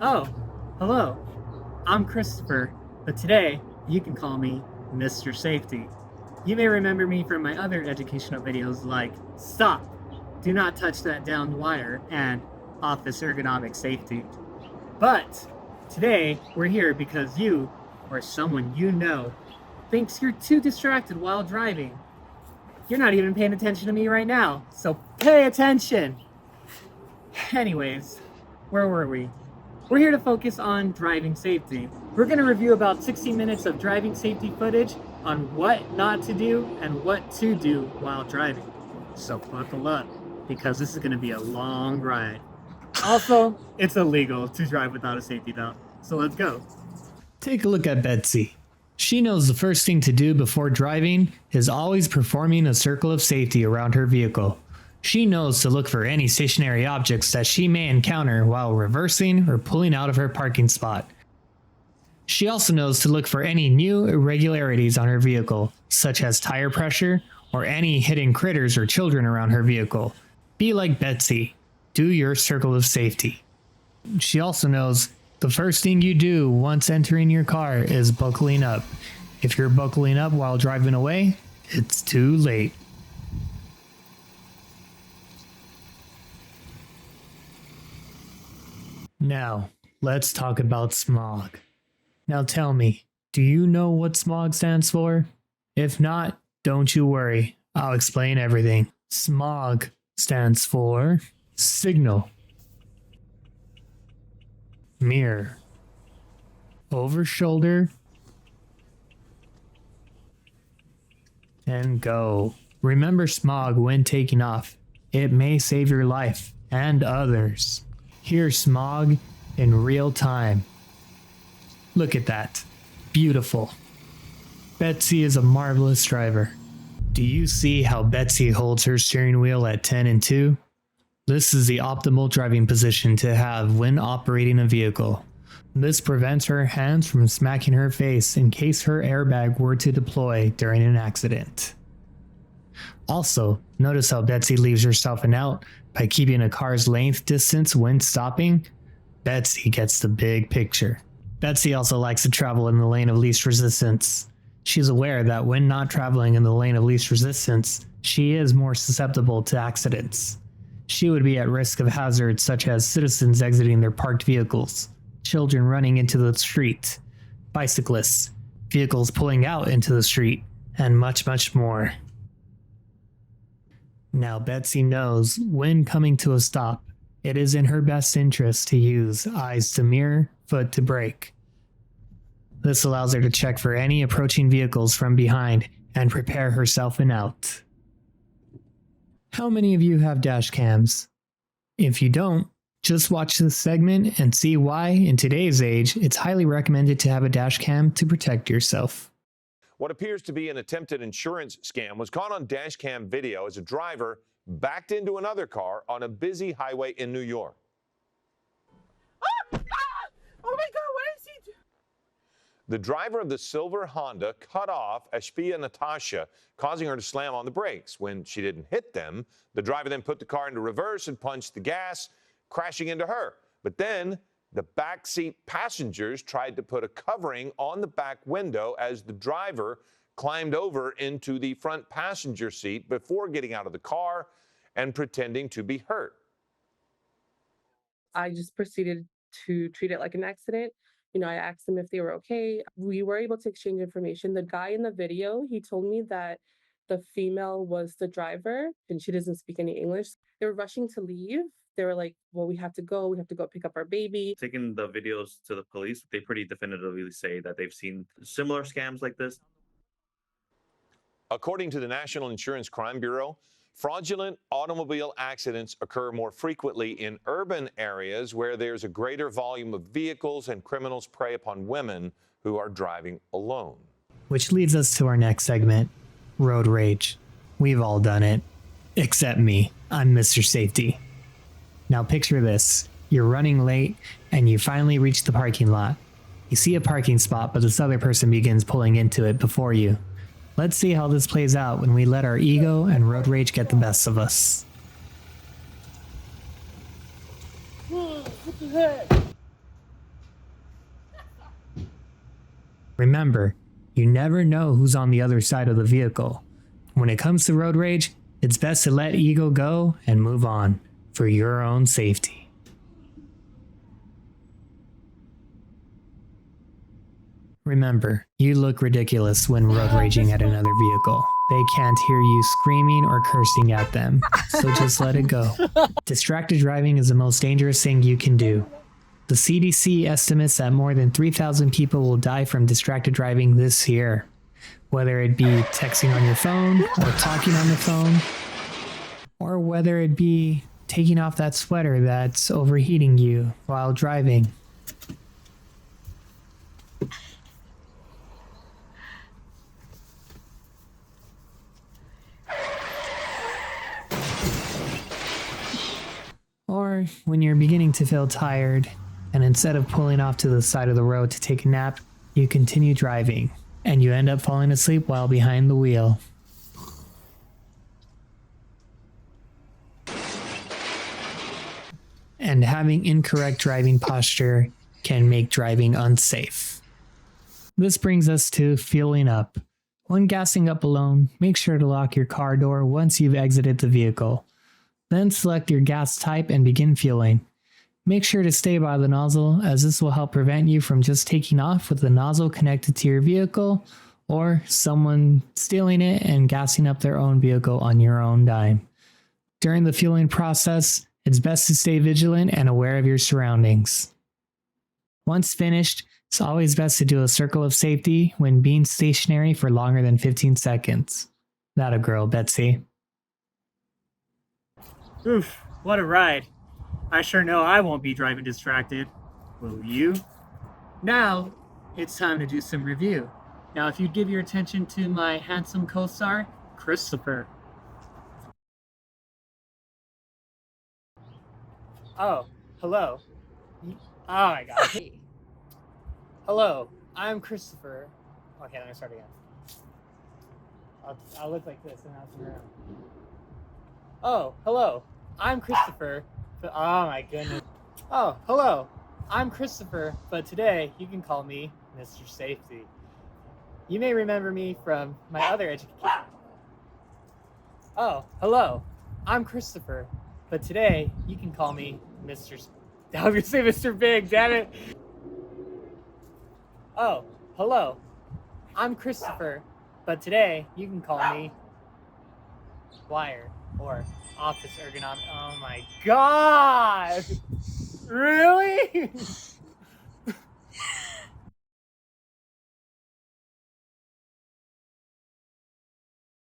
Oh, hello. I'm Christopher, but today you can call me Mr. Safety. You may remember me from my other educational videos like Stop, Do Not Touch That Downed Wire, and Office Ergonomic Safety. But today we're here because you, or someone you know, thinks you're too distracted while driving. You're not even paying attention to me right now, so pay attention! Anyways, where were we? We're here to focus on driving safety. We're going to review about 60 minutes of driving safety footage on what not to do and what to do while driving. So buckle up, because this is going to be a long ride. Also, it's illegal to drive without a safety belt, so let's go. Take a look at Betsy. She knows the first thing to do before driving is always performing a circle of safety around her vehicle. She knows to look for any stationary objects that she may encounter while reversing or pulling out of her parking spot. She also knows to look for any new irregularities on her vehicle, such as tire pressure or any hidden critters or children around her vehicle. Be like Betsy. Do your circle of safety. She also knows the first thing you do once entering your car is buckling up. If you're buckling up while driving away, it's too late. Now, let's talk about smog. Now tell me, do you know what smog stands for? If not, don't you worry, I'll explain everything. Smog stands for signal, mirror, over shoulder, and go. Remember smog when taking off. It may save your life and others. Hear smog in real time. Look at that. Beautiful. Betsy is a marvelous driver. Do you see how Betsy holds her steering wheel at 10 and 2? This is the optimal driving position to have when operating a vehicle. This prevents her hands from smacking her face in case her airbag were to deploy during an accident. Also, notice how Betsy leaves herself an out by keeping a car's length distance when stopping. Betsy gets the big picture. Betsy also likes to travel in the lane of least resistance. She's aware that when not traveling in the lane of least resistance, she is more susceptible to accidents. She would be at risk of hazards such as citizens exiting their parked vehicles, children running into the street, bicyclists, vehicles pulling out into the street, and much, much more. Now Betsy knows when coming to a stop, it is in her best interest to use eyes to mirror, foot to brake. This allows her to check for any approaching vehicles from behind and prepare herself an out. How many of you have dash cams? If you don't, just watch this segment and see why, in today's age, it's highly recommended to have a dash cam to protect yourself. What appears to be an attempted insurance scam was caught on dash cam video as a driver backed into another car on a busy highway in New York. Oh my God, what is he doing? The driver of the silver Honda cut off Ashpia Natasha, causing her to slam on the brakes. When she didn't hit them, the driver then put the car into reverse and punched the gas, crashing into her. But then the backseat passengers tried to put a covering on the back window as the driver climbed over into the front passenger seat before getting out of the car and pretending to be hurt. I just proceeded to treat it like an accident. I asked them if they were okay. We were able to exchange information. The guy in the video, he told me that the female was the driver and she doesn't speak any English. They were rushing to leave. They were like, well, we have to go pick up our baby. Taking the videos to the police, they pretty definitively say that they've seen similar scams like this. According to the National Insurance Crime Bureau, fraudulent automobile accidents occur more frequently in urban areas where there's a greater volume of vehicles and criminals prey upon women who are driving alone. Which leads us to our next segment, road rage. We've all done it. Except me. I'm Mr. Safety. Now picture this. You're running late and you finally reach the parking lot. You see a parking spot, but this other person begins pulling into it before you. Let's see how this plays out when we let our ego and road rage get the best of us. What the heck? Remember, you never know who's on the other side of the vehicle. When it comes to road rage, it's best to let ego go and move on for your own safety. Remember, you look ridiculous when road raging at another vehicle. They can't hear you screaming or cursing at them, so just let it go. Distracted driving is the most dangerous thing you can do. The CDC estimates that more than 3,000 people will die from distracted driving this year, whether it be texting on your phone or talking on the phone, or whether it be taking off that sweater that's overheating you while driving. Or when you're beginning to feel tired, and instead of pulling off to the side of the road to take a nap, you continue driving, and you end up falling asleep while behind the wheel. And having incorrect driving posture can make driving unsafe. This brings us to fueling up. When gassing up alone, make sure to lock your car door once you've exited the vehicle. Then select your gas type and begin fueling. Make sure to stay by the nozzle, as this will help prevent you from just taking off with the nozzle connected to your vehicle, or someone stealing it and gassing up their own vehicle on your own dime. During the fueling process, it's best to stay vigilant and aware of your surroundings. Once finished, it's always best to do a circle of safety when being stationary for longer than 15 seconds. That a girl, Betsy. Oof, what a ride. I sure know I won't be driving distracted. Will you? Now, it's time to do some review. Now, if you'd give your attention to my handsome co-star, Christopher. Oh, hello. Oh my god. Hello, I'm Christopher. Okay, let me start again. I'll look like this and I'll turn around. Oh, hello, I'm Christopher. Oh my goodness. Oh, hello, I'm Christopher, but today you can call me Mr. Safety. You may remember me from my other education. Oh, hello, I'm Christopher, but today you can call me Mr. I was gonna say Mr. Big, damn it. Oh, hello, I'm Christopher, but today you can call me Wire or Office Ergonomic. Oh my god! Really?